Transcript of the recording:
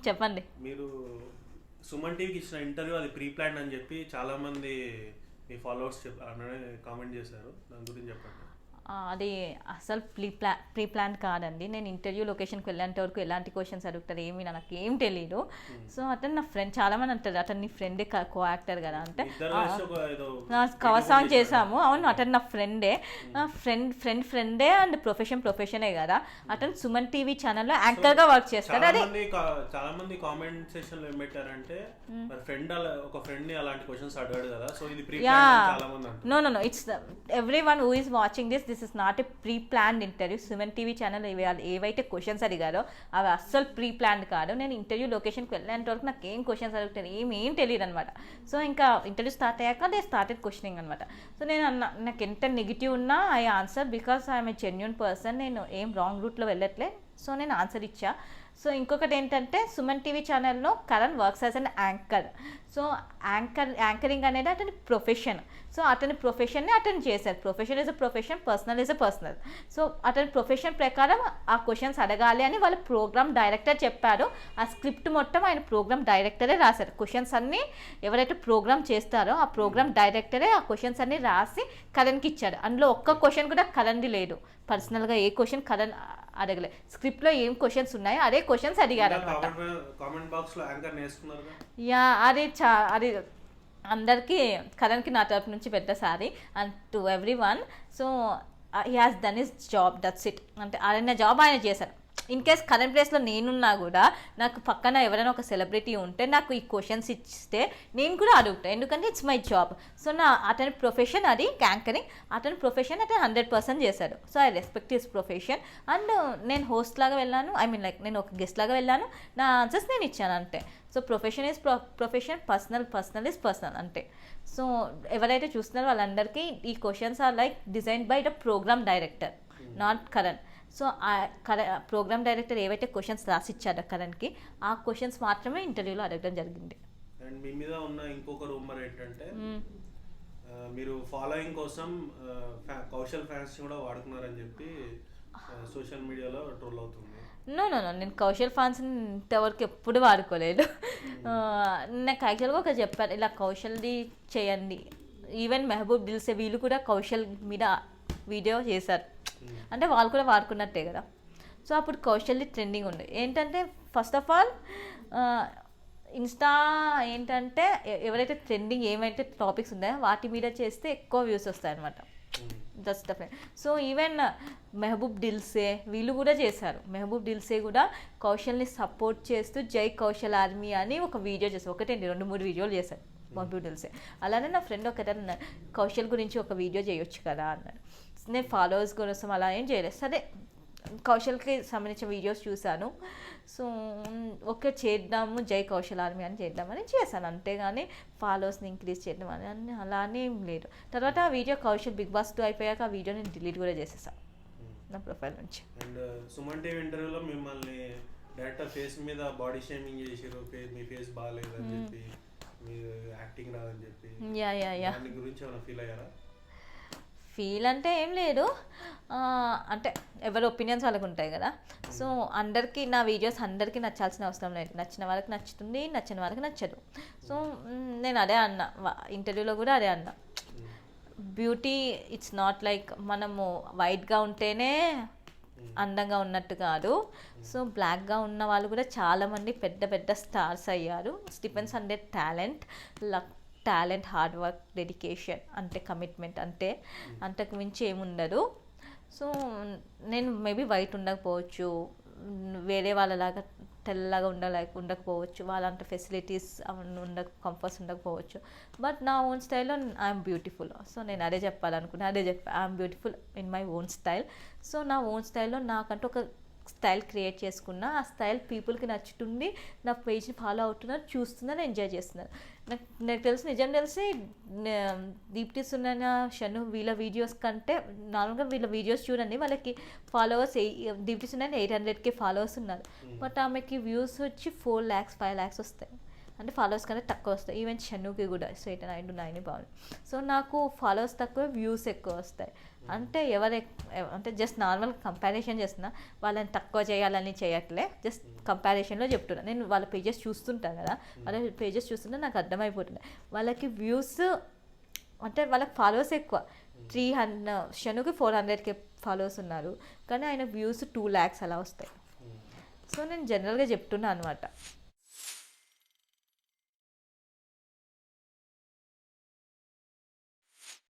చెప్పండి. మీరు సుమన్ టీవీకి ఇచ్చిన ఇంటర్వ్యూ అది ప్రీ ప్లాన్ అని చెప్పి చాలా మంది మీ ఫాలోవర్స్ కామెంట్ చేశారు, దాని గురించి చెప్పండి. అది అసలు ప్రీ ప్లాన్ కాదండి. నేను ఇంటర్వ్యూ లొకేషన్కి వెళ్ళేంత వరకు ఎలాంటి క్వశ్చన్స్ అడుగుతారు ఏమి నాకు ఏం తెలియదు. సో అతను నా ఫ్రెండ్, చాలా మంది అంటారు అతను నీ ఫ్రెండే కో యాక్టర్ కదా అంటే కవర్ సాంగ్ చేసాము. అవును, అతను నా ఫ్రెండే, ఫ్రెండే అండ్ ప్రొఫెషనే కదా. అతను సుమన్ టీవీ ఛానల్లో యాంకర్గా వర్క్ చేస్తాడు. అది చాలా మంది కామెంట్ సెక్షన్ లో ఏం పెట్టారంటే ఒక ఫ్రెండ్ ని అలాంటి క్వశ్చన్స్ అడిగాడు కదా, సో ఇది ప్రీ ప్లాన్ చాలా మంది అంటారు. No it's everyone who is watching this is not a pre planned interview. Suman TV channel ఏవైతే క్వశ్చన్స్ అడిగారో అవి అస్సలు ప్రీ ప్లాన్డ్ కాదు. నేను ఇంటర్వ్యూ లొకేషన్కి వెళ్ళేంత వరకు నాకు ఏం క్వశ్చన్స్ అడుగుతారు ఏం తెలియదు అనమాట. సో ఇంకా ఇంటర్వ్యూ స్టార్ట్ అయ్యాక దే స్టార్టెడ్ క్వశ్చనింగ్ అనమాట. సో నేను నాకు ఎంత నెగిటివ్ ఉన్నా I answer because I'm a genuine person. నేను ఏం రాంగ్ రూట్లో వెళ్ళట్లే. సో నేను ఆన్సర్ ఇచ్చా. సో ఇంకొకటి ఏంటంటే సుమన్ టీవీ ఛానల్లో Karan works as an anchor. So anchoring అనేది అతని ప్రొఫెషన్. సో అతని ప్రొఫెషన్ని అతను చేశారు. Profession is a profession, personal is a personal. So అతని ప్రొఫెషన్ ప్రకారం ఆ క్వశ్చన్స్ అడగాలి అని వాళ్ళ ప్రోగ్రామ్ డైరెక్టర్ చెప్పారు. ఆ స్క్రిప్ట్ మొత్తం ఆయన ప్రోగ్రామ్ డైరెక్టరే రాశారు. క్వశ్చన్స్ అన్నీ ఎవరైతే ప్రోగ్రామ్ చేస్తారో ఆ ప్రోగ్రామ్ డైరెక్టరే ఆ క్వశ్చన్స్ అన్నీ రాసి కరణ్కి ఇచ్చాడు. అందులో ఒక్క క్వశ్చన్ కూడా కరణ్ది లేదు. పర్సనల్గా ఏ క్వశ్చన్ కరణ్ అడగలే. స్క్రిప్ట్లో ఏం క్వశ్చన్స్ ఉన్నాయో అదే క్వశ్చన్స్ అడిగారు అనమాట. యా, అది అందరికీ కరణ్కి నా తరపు నుంచి పెద్ద sorry and to every one. So he has done his job, that's it. అంటే ఆయన జాబ్ ఆయన చేశారు. ఇన్ కేస్ కరెంట్ ప్లేస్లో నేనున్నా కూడా నాకు పక్కన ఎవరైనా ఒక సెలబ్రిటీ ఉంటే నాకు ఈ క్వశ్చన్స్ ఇస్తే నేను కూడా అడుగుతాను, ఎందుకంటే ఇట్స్ మై జాబ్. సో అతని ప్రొఫెషన్ అది యాంకరింగ్. అతని ప్రొఫెషన్ అతను 100% చేశాడు. So I respect his profession. And నేను హోస్ట్ లాగా వెళ్ళాను, ఐ మీన్ లైక్ నేను ఒక గెస్ట్ లాగా వెళ్ళాను, నా ఆన్సర్స్ నేను ఇచ్చాను అంతే. So profession is profession, personal is personal అంతే. సో ఎవరైతే చూస్తున్నారో వాళ్ళందరికీ ఈ questions are like designed by the program director, not Karan. So program director ఏవైతే క్వశ్చన్స్ రాసిచ్చాడో కరణ్కి ఆ క్వశ్చన్స్ మాత్రమే ఇంటర్వ్యూలో అడగడం జరిగింది. అండ్ మీ మీద ఉన్న ఇంకొక రూమర్ ఏంటంటే మీరు ఫాలోయింగ్ కోసం కౌశల్ ఫ్యాన్స్ కూడా వాడుకున్నారని చెప్పి సోషల్ మీడియాలో ట్రోల్ అవుతుంది. నో నేను కౌశల్ ఫ్యాన్స్ ఇంతవరకు ఎప్పుడు వాడుకోలేదు. నాకు యాక్చువల్గా ఒక చెప్పారు ఇలా కౌశల్ది చేయండి. ఈవెన్ మెహబూబ్ దిల్సే వీళ్ళు కూడా కౌశల్ మీద వీడియో చేశారు. అంటే వాళ్ళు కూడా వాడుకున్నట్టే కదా. సో అప్పుడు కౌశల్ది ట్రెండింగ్ ఉండే ఏంటంటే ఫస్ట్ ఆఫ్ ఆల్ ఇన్స్టా ఏంటంటే ఎవరైతే ట్రెండింగ్ ఏమైతే టాపిక్స్ ఉన్నాయో వాటి మీద చేస్తే ఎక్కువ వ్యూస్ వస్తాయన్నమాట. That's the friend. So even Mehboob Dilse వీళ్ళు కూడా చేశారు. మెహబూబ్ దిల్సే కూడా కౌశల్ని సపోర్ట్ చేస్తూ జై కౌశల్ ఆర్మీ అని ఒక వీడియో చేశారు. ఒకటేంటి 2-3 వీడియోలు చేశారు మెహబూబ్ దిల్సే. అలానే నా ఫ్రెండ్ ఒకటన్నా కౌశల్ గురించి ఒక వీడియో చేయొచ్చు కదా అన్నాడు. నేను ఫాలోవర్స్ కోసం అలా ఏం చేయలేదు. సరే కౌశల్కి సంబంధించిన వీడియోస్ చూశాను. సో ఓకే చేద్దాము జై కౌశల్ ఆర్మీ అని చేద్దామని చేశాను, అంతేగాని ఫాలోవర్స్ని ఇంక్రీజ్ చేద్దాం అని అలానే ఏం లేదు. తర్వాత ఆ వీడియో కౌశల్ బిగ్ బాస్ 2 అయిపోయాక ఆ వీడియో నేను డిలీట్ కూడా చేసేసాను నా ప్రొఫైల్ నుంచి. అండ్ సుమన్ టీవీ ఇంటర్వ్యూలో మిమ్మల్ని డైరెక్టర్ ఫేస్ మీద బాడీ షేమింగ్ చేసారు, మీ ఫేస్ బాగాలేదని చెప్పి, మీరు యాక్టింగ్ రాదని చెప్పి, దాని గురించి ఏమైనా ఫీల్ అయ్యారా? ఫీల్ అంటే ఏం లేదు, అంటే ఎవరి ఒపీనియన్స్ వాళ్ళకు ఉంటాయి కదా. సో అందరికీ నా వీడియోస్ అందరికీ నచ్చాల్సిన అవసరం లేదు. నచ్చిన వాళ్ళకి నచ్చుతుంది, నచ్చిన వాళ్ళకి నచ్చదు. సో నేను అదే అన్నా ఇంటర్వ్యూలో కూడా అదే అన్నా. బ్యూటీ ఇట్స్ నాట్ లైక్ మనము వైట్గా ఉంటేనే అందంగా ఉన్నట్టు కాదు. సో బ్లాక్గా ఉన్న వాళ్ళు కూడా చాలామంది పెద్ద పెద్ద స్టార్స్ అయ్యారు. Depends on their talent, hard work, dedication, అంటే కమిట్మెంట్, అంటే అంతకు మించి ఏముండదు. సో నేను మేబీ వైట్ ఉండకపోవచ్చు, వేరే వాళ్ళలాగా తెల్లగా ఉండకపోవచ్చు, వాళ్ళంత ఫెసిలిటీస్ కంఫర్ట్స్ ఉండకపోవచ్చు, బట్ నా ఓన్ స్టైల్లో ఐఎమ్ బ్యూటిఫుల్. సో నేను అదే చెప్పాలనుకున్నా, అదే I'm beautiful in my own style. So నా ఓన్ స్టైల్లో నాకంటూ ఒక స్టైల్ క్రియేట్ చేసుకున్నా. ఆ స్టైల్ పీపుల్కి నచ్చుతుంది, నా పేజ్ని ఫాలో అవుతున్నారు, చూస్తున్నారు, ఎంజాయ్ చేస్తున్నారు. నాకు నిజం తెలిసి దీప్తి సునైనా, షను వీళ్ళ వీడియోస్ కంటే నార్మల్గా వీళ్ళ వీడియోస్ చూడండి, వాళ్ళకి followers Deepti Sunaina 800K followers ఉన్నారు. బట్ ఆమెకి వ్యూస్ వచ్చి 4 lakhs 5 lakhs వస్తాయి. అంటే ఫాలోవర్స్ కంటే తక్కువ వస్తాయి. ఈవెన్ షన్నుకి కూడా 8-9 బాగుంది. సో నాకు ఫాలోవర్స్ తక్కువ, వ్యూస్ ఎక్కువ వస్తాయి. అంటే అంటే జస్ట్ నార్మల్ కంపారిజన్ చేస్తున్నా, వాళ్ళని తక్కువ చేయాలని చేయట్లే, జస్ట్ కంపారిజన్లో చెప్తున్నా. నేను వాళ్ళ పేజెస్ చూస్తుంటాను కదా, వాళ్ళ పేజెస్ చూస్తుంటే నాకు అర్థమైపోతుంది వాళ్ళకి వ్యూస్ అంటే వాళ్ళకి ఫాలోవర్స్ ఎక్కువ. 300 షనుకి 400K ఫాలోవర్స్ ఉన్నారు, కానీ ఆయన వ్యూస్ 2 lakhs అలా వస్తాయి. సో నేను జనరల్గా చెప్తున్నా అనమాట.